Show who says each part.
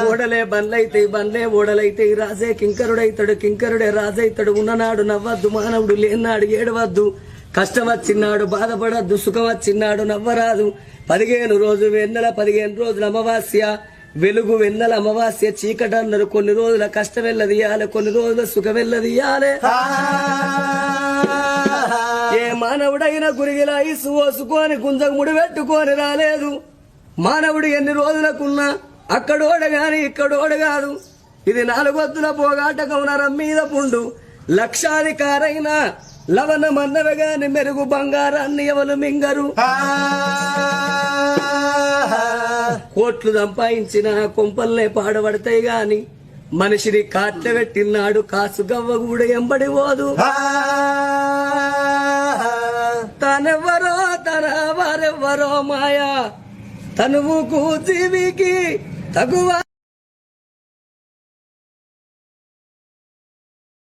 Speaker 1: ఓడలే బండ్లైతే బండ్లే ఓడలైతే రాజే కింకరుడైతాడు కింకరుడే రాజైతాడు. ఉన్ననాడు నవ్వద్దు మానవుడు లేనాడు ఏడవద్దు. కష్టం వచ్చినాడు బాధపడద్దు సుఖం వచ్చినాడు నవ్వరాదు. 15 రోజు వెన్నెల 15 రోజుల అమావాస్య వెలుగు వెన్నెల అమావాస్య చీకటన్నారు. కొన్ని రోజుల కష్టం వెళ్ళదియాలి కొన్ని రోజుల సుఖం వెళ్ళదియాలి. ఏ మానవుడైనా గురిగిలా ఇసు ఓసుకొని గుంజకు ముడి పెట్టుకొని రాలేదు. మానవుడు ఎన్ని రోజులకున్నా అక్కడోడ గాని ఇక్కడోడ కాదు. ఇది 4 వద్దుల పోగాటకం నరం మీద పుండు. లక్షాధికారైన లవణ మన్నవ గాని మెరుగు బంగారాన్ని ఎవరు మింగరు. కోట్లు సంపాదించిన కొంపల్నే పాడబడతాయి గాని మనిషిని కాట్ల పెట్టినాడు కాసు గవ్వ కూడా ఎంబడి పోదు. తనెవరో తన వారెవ్వరో మాయా తనువుకు జీవికి తగువ